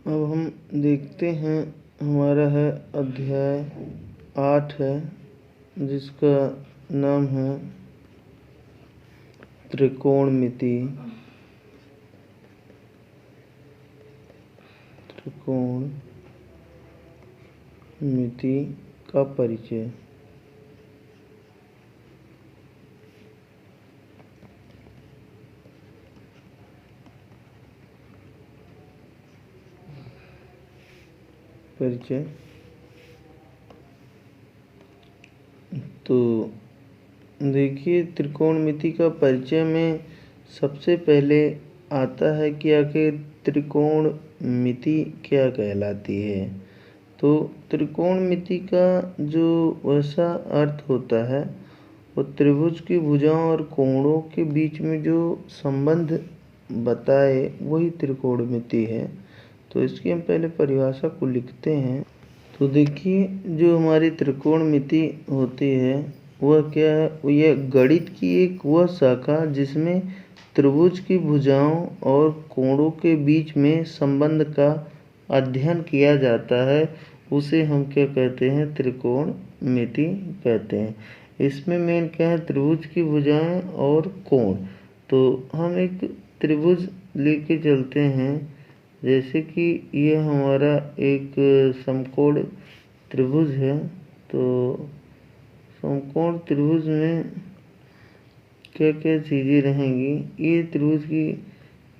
अब हम देखते हैं, हमारा है अध्याय 8 है, जिसका नाम है त्रिकोणमिति। त्रिकोणमिति का परिचय। तो देखिए, त्रिकोणमिति का परिचय में सबसे पहले आता है कि आखिर त्रिकोणमिति क्या कहलाती है। तो त्रिकोणमिति का जो वैसा अर्थ होता है, वो त्रिभुज की भुजाओं और कोणों के बीच में जो संबंध बताए वही त्रिकोणमिति है। तो इसकी हम पहले परिभाषा को लिखते हैं। तो देखिए, जो हमारी त्रिकोणमिति होती है वह क्या है। यह गणित की एक वह शाखा जिसमें त्रिभुज की भुजाओं और कोणों के बीच में संबंध का अध्ययन किया जाता है, उसे हम क्या कहते हैं, त्रिकोणमिति कहते हैं। इसमें मेन क्या है, त्रिभुज की भुजाएं और कोण। तो हम एक त्रिभुज लेके चलते हैं, जैसे कि ये हमारा एक समकोण त्रिभुज है। तो समकोण त्रिभुज में क्या क्या चीज़ें रहेंगी। ये त्रिभुज की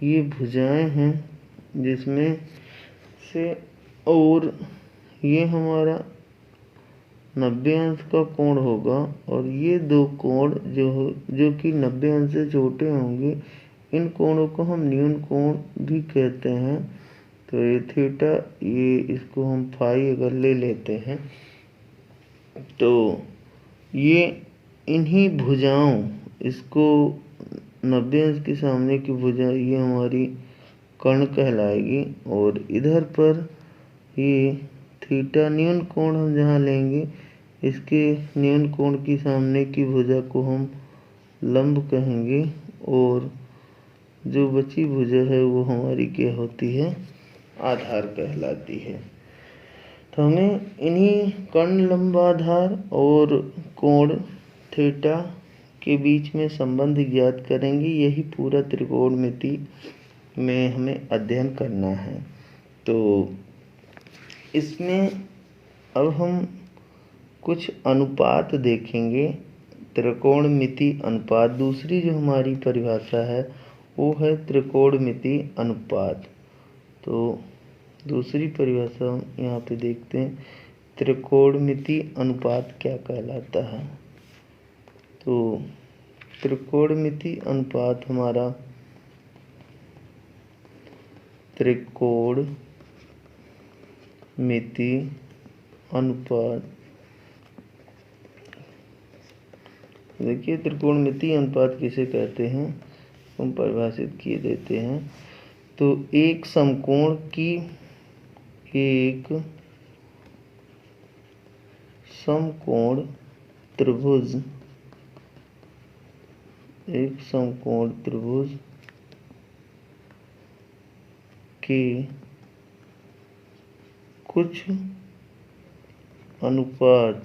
ये भुजाएं हैं जिसमें से, और ये हमारा 90 अंश का कोण होगा, और ये दो कोण जो कि 90 अंश से छोटे होंगे, इन कोणों को हम न्यून कोण भी कहते हैं। तो ये थीटा, ये इसको हम फाई अगर ले लेते हैं, तो ये इन्हीं भुजाओं, इसको 90 अंश के सामने की भुजा ये हमारी कर्ण कहलाएगी। और इधर पर ये थीटा न्यून कोण हम जहाँ लेंगे, इसके न्यून कोण की सामने की भुजा को हम लंब कहेंगे, और जो बची भुजा है वो हमारी क्या होती है, आधार कहलाती है। तो हमें इन्हीं कर्ण लंब आधार और कोण थीटा के बीच में संबंध ज्ञात करेंगे। यही पूरा त्रिकोणमिति में हमें अध्ययन करना है। तो इसमें अब हम कुछ अनुपात देखेंगे। त्रिकोणमिति अनुपात, दूसरी जो हमारी परिभाषा है वो है त्रिकोणमिति अनुपात। तो दूसरी परिभाषा हम यहाँ पे देखते हैं, त्रिकोणमिति अनुपात क्या कहलाता है। तो त्रिकोणमिति अनुपात हमारा त्रिकोणमिति अनुपात, देखिए त्रिकोणमिति अनुपात किसे कहते हैं, हम परिभाषित किए देते हैं। तो एक समकोण की, एक समकोण त्रिभुज, एक समकोण त्रिभुज के कुछ अनुपात,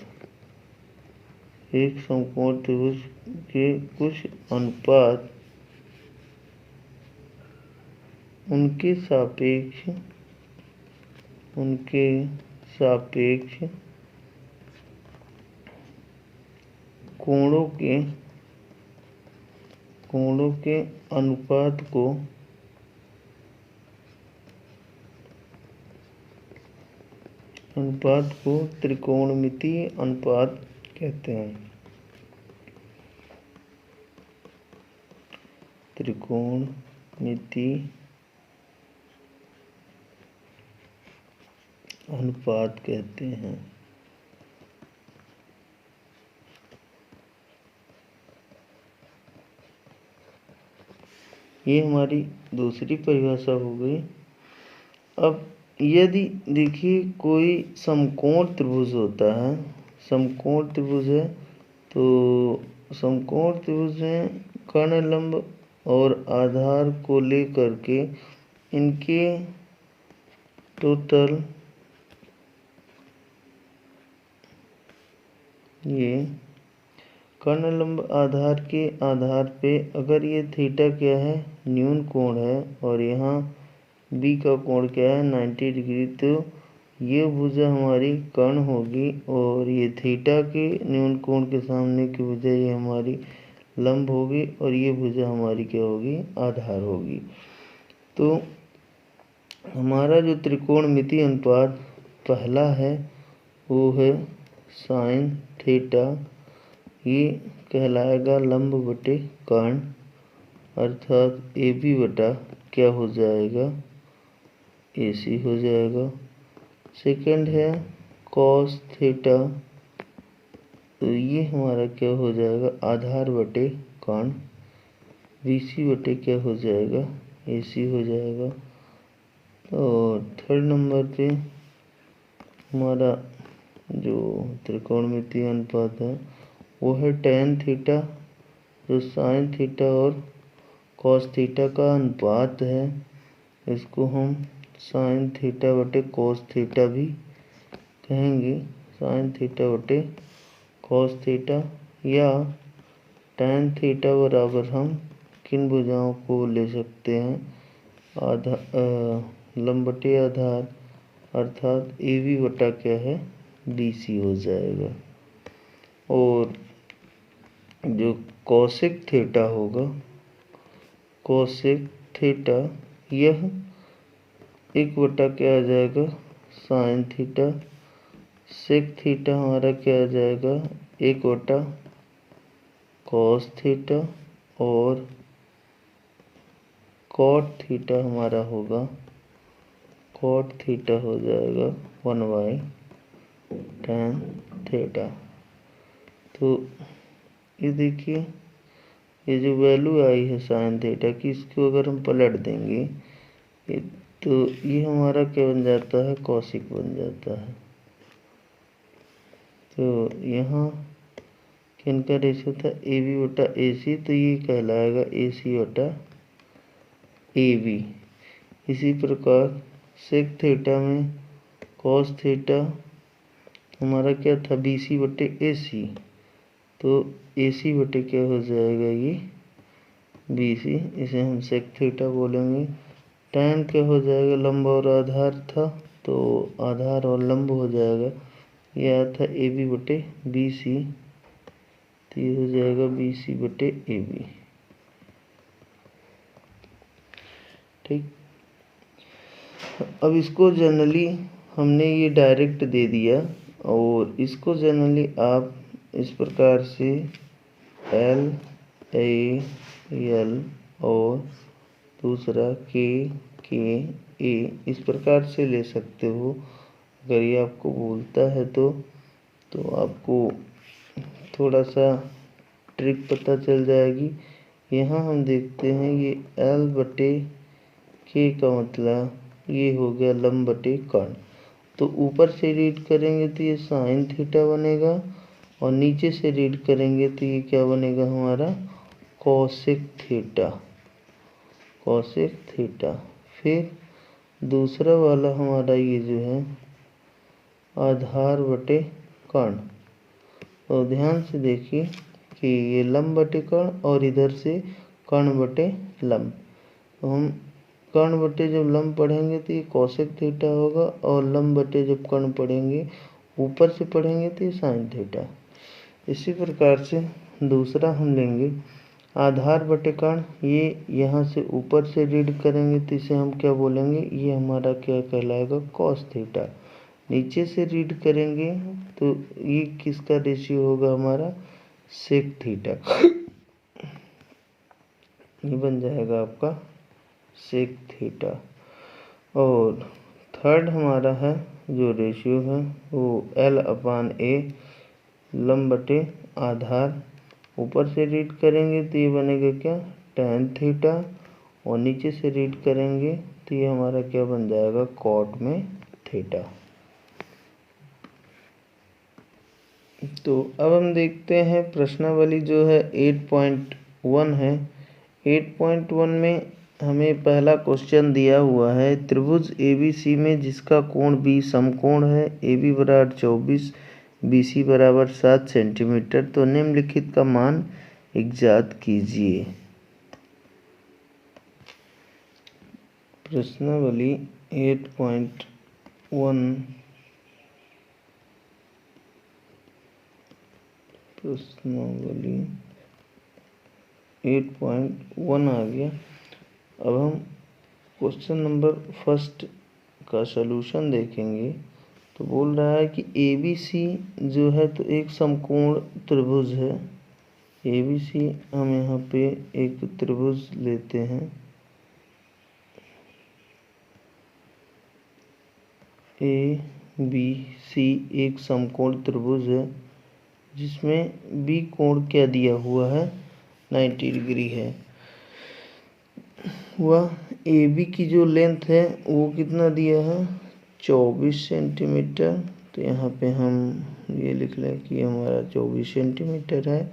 एक समकोण त्रिभुज के कुछ अनुपात उनके सापेक्ष कोणों के अनुपात को त्रिकोणमिति अनुपात कहते हैं। त्रिकोणमिति अनुपात कहते हैं। ये हमारी दूसरी परिभाषा हो गई। अब यदि देखिए कोई समकोण त्रिभुज होता है, समकोण त्रिभुज है, तो समकोण त्रिभुज में कर्ण लंब और आधार को लेकर के इनके टोटल ये कर्ण लंब आधार के आधार पे अगर ये थीटा क्या है, न्यून कोण है, और यहाँ बी का कोण क्या है 90 डिग्री, तो ये भुजा हमारी कर्ण होगी, और ये थीटा के न्यून कोण के सामने की भुजा ये हमारी लंब होगी, और ये भुजा हमारी क्या होगी, आधार होगी। तो हमारा जो त्रिकोणमितीय अनुपात पहला है वो है साइन थीटा, ये कहलाएगा लंब बटे कर्ण, अर्थात ए बी बटा क्या हो जाएगा, ए सी हो जाएगा। सेकंड है कॉस थीटा, तो ये हमारा क्या हो जाएगा, आधार बटे कर्ण, बी सी बटे क्या हो जाएगा, ए सी हो जाएगा। और थर्ड नंबर पे हमारा जो त्रिकोणमितीय अनुपात है वो है टेन थीटा, जो साइन थीटा और कॉस थीटा का अनुपात है, इसको हम साइन थीटा बटे कॉस थीटा भी कहेंगे, साइन थीटा बटे कॉस थीटा, या टेन थीटा बराबर हम किन भुजाओं को ले सकते हैं, लंब बटे आधार, अर्थात ए बी बटा क्या है, बी सी हो जाएगा। और जो कोसेक थीटा होगा, कोसेक थीटा यह एक बटा क्या आ जाएगा, साइन थीटा, सेक थीटा हमारा क्या आ जाएगा, एक बटा कॉस थीटा, और कॉट थीटा हमारा होगा, कॉट थीटा हो जाएगा 1/tan थीटा। तो ये देखिए ये जो वैल्यू आई है साइन थीटा की, इसको अगर हम पलट देंगे तो ये हमारा क्या बन जाता है, कॉसिक बन जाता है। तो यहाँ किनका रेशियो था, ए बी बटा ए सी, तो ये कहलाएगा ए सी बटा ए बी। इसी प्रकार सेक थीटा में कॉस थीटा हमारा क्या था, बी सी बटे ए सी, तो ए सी बटे क्या हो जाएगा, ये बी सी, इसे हम सेक थीटा बोलेंगे। tan क्या हो जाएगा, लंब और आधार था, तो आधार और लंब हो जाएगा, यह आया था ए बी बटे बी सी, तो ये हो जाएगा बी सी बटे ए बी। ठीक, अब इसको जनरली हमने ये डायरेक्ट दे दिया, और इसको जनरली आप इस प्रकार से एल ए एल और दूसरा के ए इस प्रकार से ले सकते हो। अगर ये आपको बोलता है तो आपको थोड़ा सा ट्रिक पता चल जाएगी। यहाँ हम देखते हैं ये एल बटे के का मतलब ये हो गया लंब बटे कर्ण, तो ऊपर से रीड करेंगे तो ये साइन थीटा बनेगा, और नीचे से रीड करेंगे तो ये क्या बनेगा हमारा, कोसेक थीटा, कोसेक थीटा। फिर दूसरा वाला हमारा ये जो है आधार बटे कर्ण, तो ध्यान से देखिए कि ये लंब बटे कर्ण और इधर से कर्ण बटे लंब, तो हम कर्ण बटे जब लंब पढ़ेंगे तो ये कोसेक थीटा होगा, और लंब बटे जब कर्ण पढ़ेंगे ऊपर से पढ़ेंगे तो ये साइन थीटा। इसी प्रकार से दूसरा हम लेंगे आधार बटे कर्ण, ये यहाँ से ऊपर से रीड करेंगे तो इसे हम क्या बोलेंगे, ये हमारा क्या कहलाएगा, कॉस थीटा। नीचे से रीड करेंगे तो ये किसका रेशियो होगा हमारा, सेक थीटा, ये बन जाएगा आपका सेक थीटा। और थर्ड हमारा है जो रेशियो है वो एल अपान ए, लंब बटे आधार, ऊपर से रीड करेंगे तो ये बनेगा क्या, tan थीटा, और नीचे से रीड करेंगे तो ये हमारा क्या बन जाएगा, कॉट में थीटा। तो अब हम देखते हैं प्रश्नावली जो है 8.1 है। 8.1 में हमें पहला क्वेश्चन दिया हुआ है त्रिभुज ABC में जिसका कोण B समकोण है, AB बराबर 24, BC बराबर 7 सेंटीमीटर, तो निम्नलिखित का मान ज्ञात कीजिए। प्रश्नावली 8.1 आ गया। अब हम क्वेश्चन नंबर फर्स्ट का सलूशन देखेंगे। तो बोल रहा है कि ABC जो है तो एक समकोण त्रिभुज है। ABC हम यहाँ पे एक त्रिभुज लेते हैं। ABC एक समकोण त्रिभुज है जिसमें B कोण क्या दिया हुआ है, 90 डिग्री है। वह AB की जो लेंथ है वो कितना दिया है, 24 सेंटीमीटर। तो यहाँ पे हम ये लिख लें कि हमारा 24 सेंटीमीटर है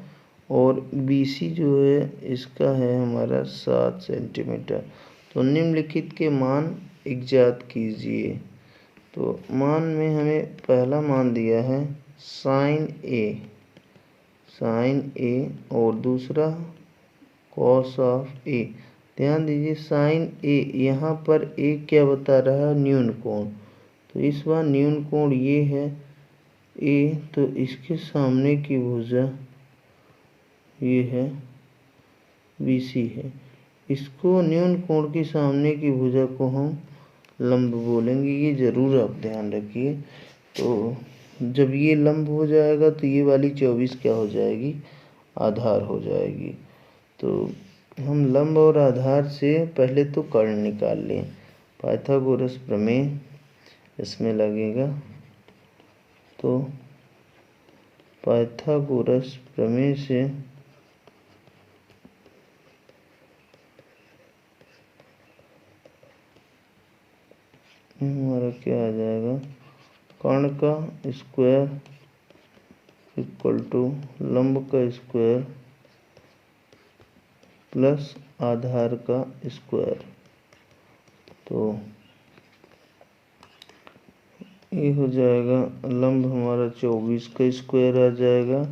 और BC जो है इसका है हमारा 7 सेंटीमीटर। तो निम्नलिखित के मान ज्ञात कीजिए। तो मान में हमें पहला मान दिया है साइन A और दूसरा कॉस ऑफ A। ध्यान दीजिए साइन A, यहाँ पर A क्या बता रहा है, न्यून कोण। तो इस बार न्यून कोण ये है A, तो इसके सामने की भुजा ये है BC है। इसको न्यून कोण के सामने की भुजा को हम लंब बोलेंगे, ये ज़रूर आप ध्यान रखिए। तो जब ये लंब हो जाएगा तो ये वाली 24 क्या हो जाएगी, आधार हो जाएगी। तो हम लंब और आधार से पहले तो कर्ण निकाल लें। पाइथागोरस प्रमेय इसमें लगेगा। तो पाइथागोरस प्रमेय से हमारा क्या आ जाएगा, कर्ण का स्क्वायर इक्वल टू लंब का स्क्वायर प्लस आधार का स्क्वायर। तो ये हो जाएगा लंब हमारा 24 का स्क्वायर आ जाएगा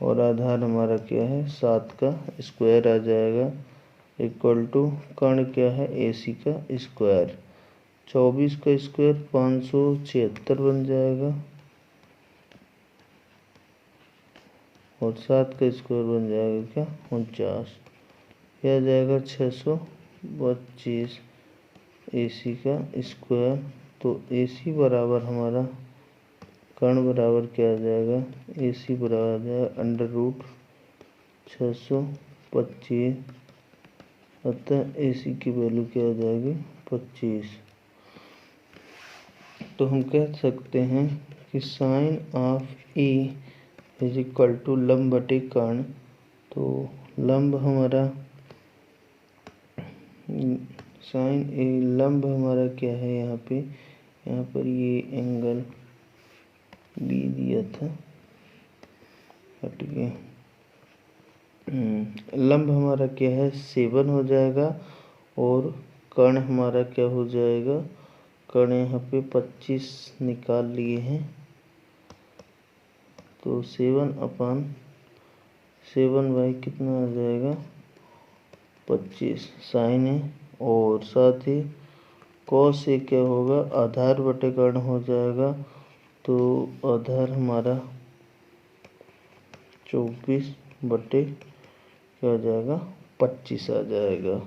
और आधार हमारा क्या है, 7 का स्क्वायर आ जाएगा इक्वल टू कर्ण क्या है, AC का स्क्वायर। 24 का स्क्वायर 576 बन जाएगा और 7 का स्क्वायर बन जाएगा क्या, 49। यह आ जाएगा 625 AC का स्क्वायर। तो AC बराबर हमारा कर्ण बराबर क्या आ जाएगा, AC बराबर आ जाएगा अंडर रूट 625, अतः AC की वैल्यू क्या आ जाएगी, 25। तो हम कह सकते हैं कि sine of A is equal to लंब बटे कर्ण। तो लंब हमारा साइन A, लंब हमारा क्या है, यहाँ पर ये एंगल B दिया था, हट गया। लंब हमारा क्या है, 7 हो जाएगा और कर्ण हमारा क्या हो जाएगा, कर्ण यहाँ पे 25 निकाल लिए हैं। तो 7/7 बाई कितना आ जाएगा, 25 साइन है और साथ ही कॉस से क्या होगा, आधार बटे कर्ण हो जाएगा। तो आधार हमारा 24 बटे क्या आ जाएगा, 25 आ जाएगा।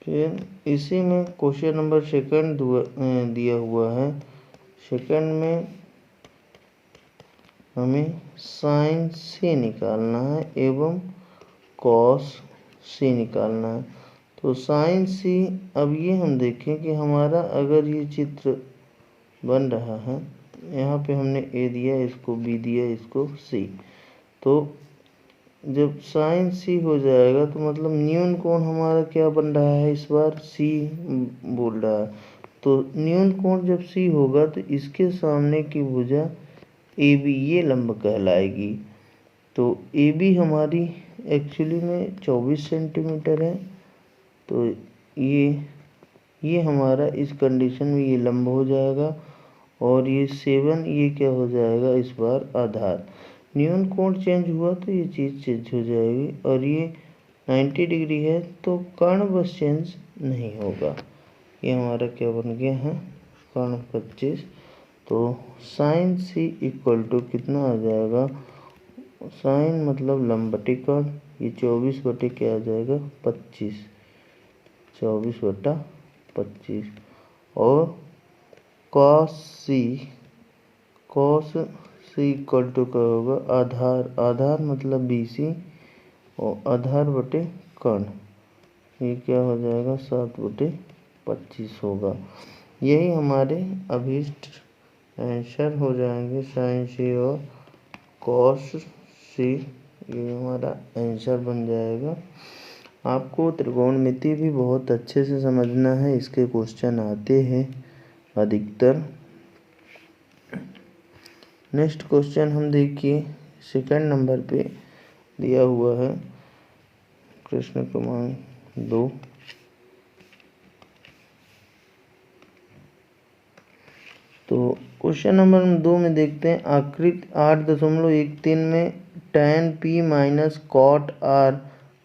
फिर इसी में क्वेश्चन नंबर सेकंड दिया हुआ है। सेकंड में हमें साइन से निकालना है एवं कॉस से निकालना है। तो साइन सी, अब ये हम देखें कि हमारा अगर ये चित्र बन रहा है, यहाँ पे हमने A दिया, इसको B दिया, इसको C। तो जब साइन C हो जाएगा तो मतलब न्यून कोण हमारा क्या बन रहा है, इस बार C बोल रहा है। तो न्यून कोण जब C होगा तो इसके सामने की भुजा AB ये लंब कहलाएगी। तो AB हमारी एक्चुअली में 24 सेंटीमीटर है तो ये हमारा इस कंडीशन में ये लंब हो जाएगा और ये 7 ये क्या हो जाएगा इस बार आधार। न्यून कोण चेंज हुआ तो ये चीज़ चेंज हो जाएगी और ये 90 डिग्री है तो कर्ण बस चेंज नहीं होगा। ये हमारा क्या बन गया है कर्ण 25। तो साइन सी इक्वल टू कितना आ जाएगा, साइन मतलब लंब बटे कर्ण, ये 24 बटे क्या आ जाएगा 25, 24/25 और कॉस सी इक्वल टू क्या होगा आधार मतलब BC और आधार बटे कर्ण, ये क्या हो जाएगा 7/25 होगा। यही हमारे अभीष्ट आंसर हो जाएंगे साइन सी और कॉस सी, ये हमारा आंसर बन जाएगा। आपको त्रिकोणमिति भी बहुत अच्छे से समझना है, इसके क्वेश्चन आते हैं अधिकतर। नेक्स्ट क्वेश्चन हम देखिए सेकंड नंबर पे दिया हुआ है प्रश्न क्रमांक 2। तो क्वेश्चन नंबर 2 में देखते हैं आकृति 8.13 में tan P minus cot R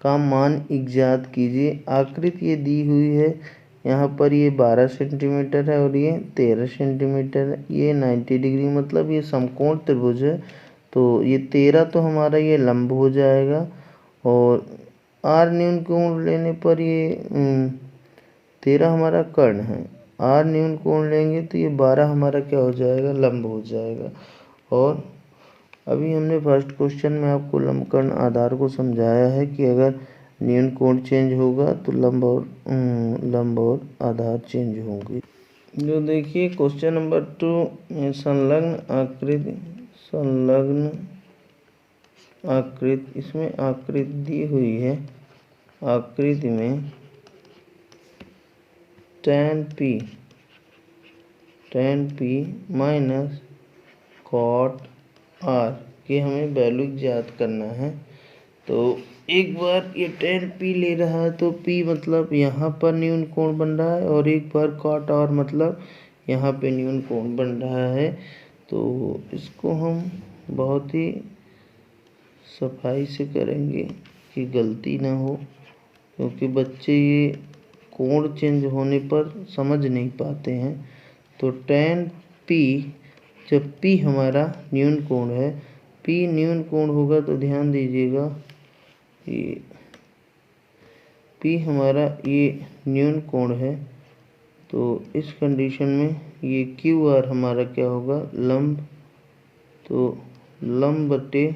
का मान इज्ञात कीजिए। आकृति ये दी हुई है, यहाँ पर ये 12 सेंटीमीटर है और ये 13 सेंटीमीटर है। ये 90 डिग्री मतलब ये समकोण त्रिभुज है, तो ये 13 तो हमारा ये लंब हो जाएगा और R न्यून कोण लेने पर ये 13 हमारा कर्ण है। R न्यून कोण लेंगे तो ये 12 हमारा क्या हो जाएगा लंब हो जाएगा। और अभी हमने फर्स्ट क्वेश्चन में आपको लंब कर्ण आधार को समझाया है कि अगर न्यून कोण चेंज होगा तो लंब और आधार चेंज होंगे। जो देखिए क्वेश्चन नंबर 2 में संलग्न आकृति इसमें आकृति दी हुई है। आकृति में tan P minus cot R की हमें वैल्यू ज्ञात करना है। तो एक बार ये tan P ले रहा है तो P मतलब यहाँ पर न्यून कोण बन रहा है और एक बार कॉट R मतलब यहाँ पे न्यून कोण बन रहा है। तो इसको हम बहुत ही सफाई से करेंगे कि गलती ना हो, क्योंकि बच्चे ये कोण चेंज होने पर समझ नहीं पाते हैं। तो tan P जब P हमारा न्यून कोण है, P न्यून कोण होगा तो ध्यान दीजिएगा ये P हमारा ये न्यून कोण है, तो इस कंडीशन में ये QR हमारा क्या होगा लंब, तो लंब बटे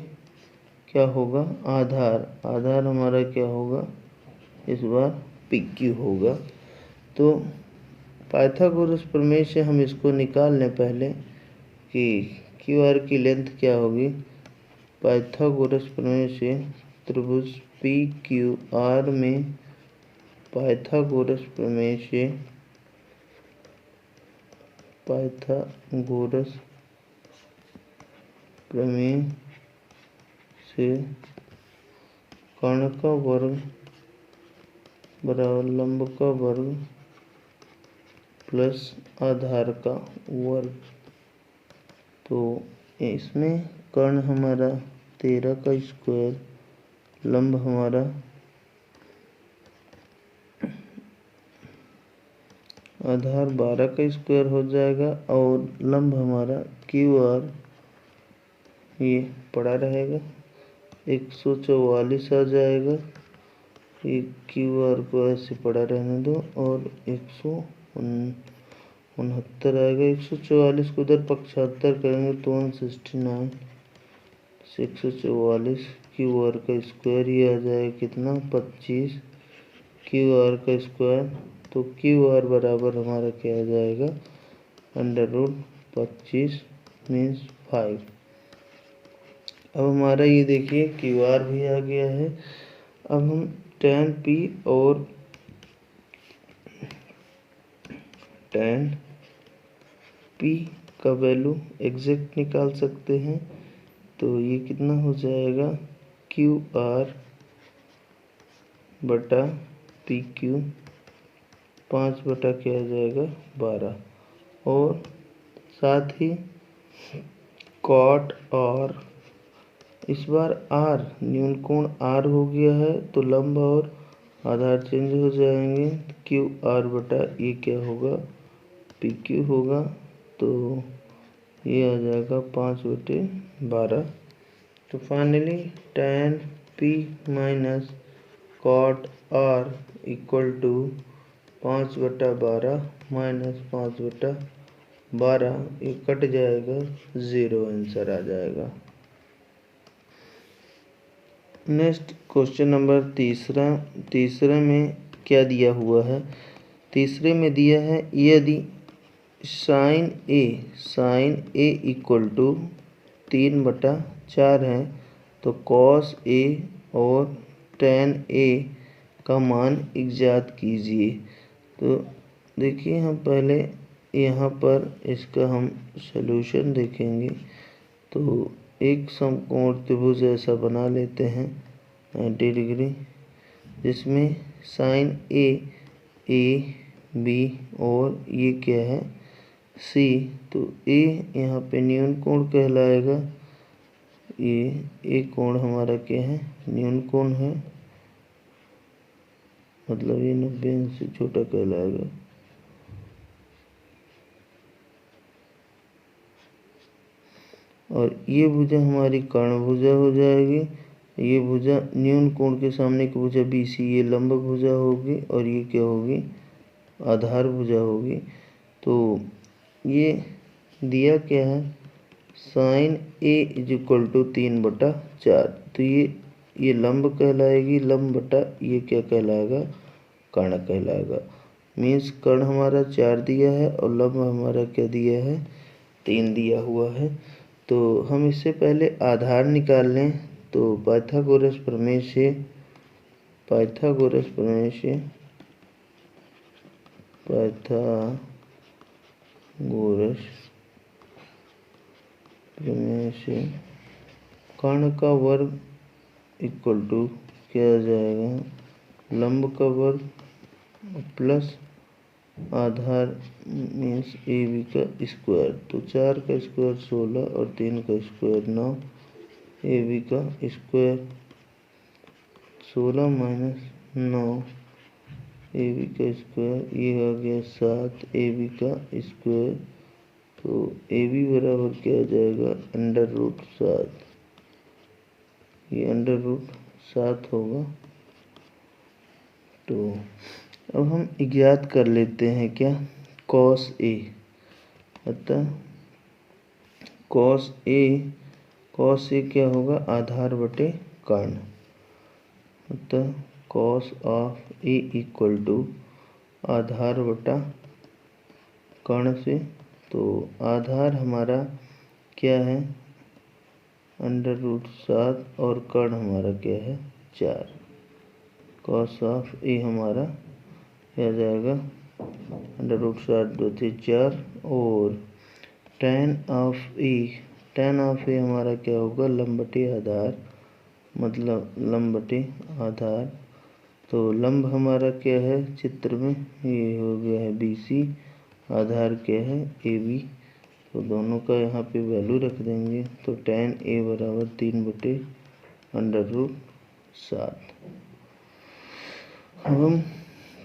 क्या होगा आधार हमारा क्या होगा इस बार PQ होगा। तो पाइथागोरस प्रमेय से हम इसको निकाल लें पहले कि QR की लेंथ क्या होगी। पाइथागोरस प्रमेय से त्रिभुज PQR में पाइथागोरस प्रमेय से कर्ण का वर्ग बराबर लंब का वर्ग प्लस आधार का वर्ग। तो इसमें कर्ण हमारा 13 का स्क्वायर, लंब हमारा आधार 12 का स्क्वायर हो जाएगा और लंब हमारा QR ये पड़ा रहेगा 144 आ जाएगा। ये QR को ऐसे पड़ा रहने दो और 169 आएगा। 144 को उधर पक्षांतर करेंगे तो 169, 144 QR का स्क्वायर ये आ जाएगा कितना 25 QR का स्क्वायर। तो QR बराबर हमारा क्या आ जाएगा √25 मीन्स 5। अब हमारा ये देखिए QR भी आ गया है। अब हम tan P और tan P का वैल्यू एग्जैक्ट निकाल सकते हैं। तो ये कितना हो जाएगा QR बटा पी क्यू 5 बटा क्या आ जाएगा 12, और साथ ही कॉट और इस बार आर न्यून कोण आर हो गया है, तो लंब और आधार चेंज हो जाएंगे। क्यू आर बटा ये क्या होगा पी क्यू होगा, तो ये आ जाएगा 5/12। तो finally tan P minus cot R equal to 5/12 minus 5/12, ये कट जाएगा 0, आंसर आ जाएगा। नेक्स्ट क्वेश्चन नंबर तीसरे में क्या दिया हुआ है। तीसरे में दिया है यदि साइन ए इक्वल टू 3/4 है तो कॉस ए और टेन ए का मान इज्जात कीजिए। तो देखिए हम पहले यहाँ पर इसका हम सलूशन देखेंगे। तो एक समकोण त्रिभुज ऐसा बना लेते हैं 90 डिग्री, जिसमें साइन ए बी और ये क्या है सी। तो ए यहाँ पे न्यून कोण कहलाएगा, ये कोण हमारा क्या है न्यून कोण है, मतलब ये 90 अंश से छोटा कहलाएगा। और ये भुजा हमारी कर्ण भुजा हो जाएगी। ये भुजा न्यून कोण के सामने की भुजा BC ये लंब भुजा होगी, और ये क्या होगी आधार भुजा होगी। तो ये दिया क्या है sine A is equal to 3/4, तो ये लंब कहलाएगी, लंब बटा ये क्या कहलाएगा कर्ण कहलाएगा। मीन्स कर्ण हमारा 4 दिया है और लंब हमारा क्या दिया है 3 दिया हुआ है। तो हम इससे पहले आधार निकाल लें। तो पाइथागोरस प्रमेय से कर्ण का वर्ग इक्वल टू क्या आ जाएगा लंब का वर्ग प्लस आधार मीन्स ए बी का स्क्वायर। तो 4 का स्क्वायर 16 और 3 का स्क्वायर 9, ए बी का स्क्वायर 16 माइनस 9 ए बी का स्क्वायर, ये आ गया 7 ए बी का स्क्वायर। तो ए बी बराबर क्या आ जाएगा √7, ये √7 होगा। तो अब हम ज्ञात कर लेते हैं क्या कॉस ए, अतः कॉस ए क्या होगा आधार बटे कर्ण, अतः cos of A equal to आधार बटा कर्ण से। तो आधार हमारा क्या है √7 और कर्ण हमारा क्या है 4। कॉस ऑफ ए हमारा क्या जाएगा √7 2 3 4, और टेन ऑफ ए हमारा क्या होगा लंब बटे आधार, मतलब लंब बटे आधार। तो लंब हमारा क्या है चित्र में ये हो गया है BC, आधार क्या है AB। तो दोनों का यहाँ पे वैल्यू रख देंगे। तो tan A बराबर 3/√7। अब हम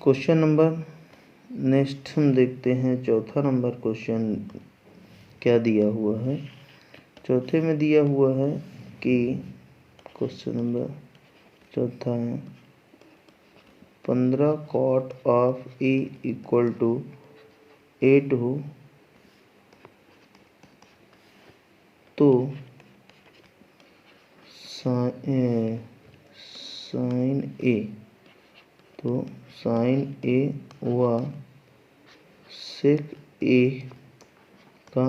क्वेश्चन नंबर नेक्स्ट हम देखते हैं चौथा नंबर क्वेश्चन क्या दिया हुआ है। चौथे में दिया हुआ है कि क्वेश्चन नंबर चौथा है 15 cot of A equal to 8 हो तो साइन ए व सेक ए का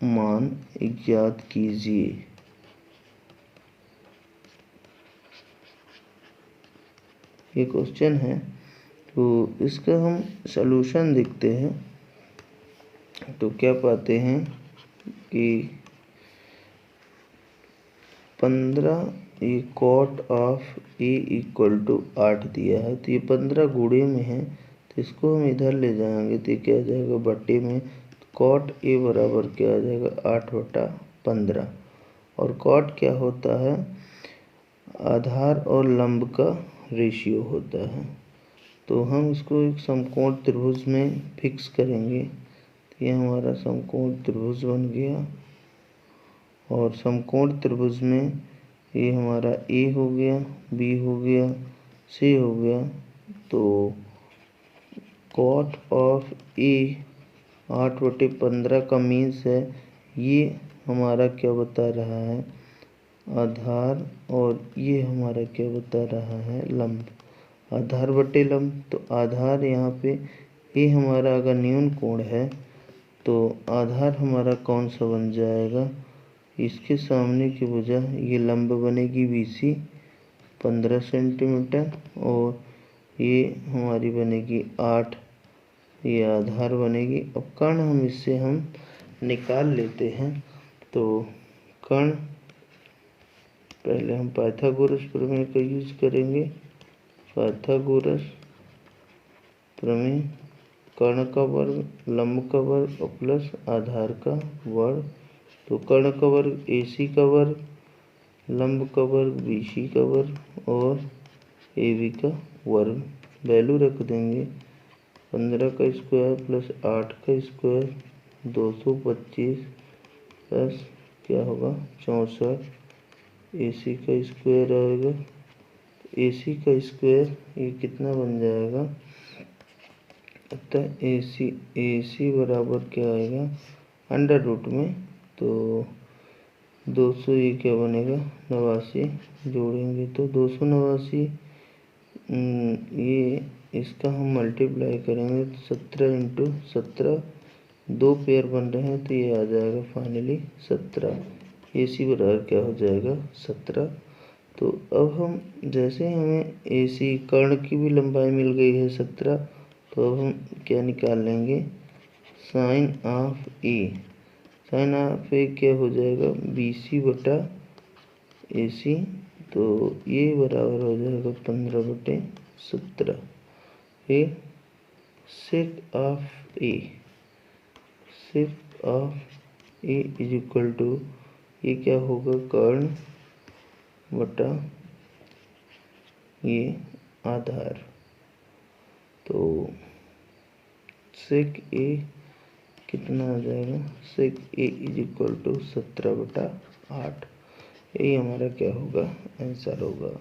मान ज्ञात कीजिए। ये क्वेश्चन है, तो इसका हम सलूशन देखते हैं। तो क्या पाते हैं कि 15 ये cot of A equal to 8 दिया है, तो ये 15 गुणे में है, तो इसको हम इधर ले जाएंगे तो ये क्या आ जाएगा बटे में। तो कॉट ए बराबर क्या आ जाएगा 8/15। और कॉट क्या होता है, आधार और लंब का रेशियो होता है। तो हम इसको एक समकोण त्रिभुज में फिक्स करेंगे, तो ये हमारा समकोण त्रिभुज बन गया। और समकोण त्रिभुज में ये हमारा ए हो गया, बी हो गया, सी हो गया। तो कॉट ऑफ ए 8/15 का मीन्स है, ये हमारा क्या बता रहा है आधार, और ये हमारा क्या बता रहा है लंब। आधार बटे लंब, तो आधार यहाँ पे ये हमारा अगर न्यून कोण है तो आधार हमारा कौन सा बन जाएगा, इसके सामने की भुजा ये लंब बनेगी BC 15 सेंटीमीटर, और ये हमारी बनेगी 8, ये आधार बनेगी। अब कर्ण हम इससे हम निकाल लेते हैं। तो कर्ण पहले हम पाइथागोरस प्रमेय का यूज करेंगे। पाइथागोरस प्रमेय, कर्ण का वर्ग, लंब का वर्ग और प्लस आधार का वर्ग। तो कर्ण का वर्ग AC का वर्ग, लंब का वर्ग BC का वर्ग और AB का वर्ग। वैल्यू रख देंगे 15 का स्क्वायर प्लस 8 का स्क्वायर 225 प्लस क्या होगा 64। AC का स्क्वायर आएगा, AC का स्क्वायर ये कितना बन जाएगा, अतः AC बराबर क्या आएगा अंडर रूट में। तो 200 ये क्या बनेगा 89, जोड़ेंगे तो 289। ये इसका हम मल्टीप्लाई करेंगे तो 17 × 17, 2 पेयर बन रहे हैं तो ये आ जाएगा फाइनली 17। AC बराबर क्या हो जाएगा 17। तो अब हम जैसे हमें AC कर्ण की भी लंबाई मिल गई है 17, तो अब हम क्या निकाल लेंगे sine of A. Sine of A क्या हो जाएगा BC बटा AC, तो ये बराबर हो जाएगा 15/17। फिर sec of A, sec of A is equal to ये क्या होगा कर्ण बटा ये आधार। तो सेक ए कितना आ जाएगा, सेक ए इज इक्वल टू 17/8। यही हमारा क्या होगा आंसर होगा।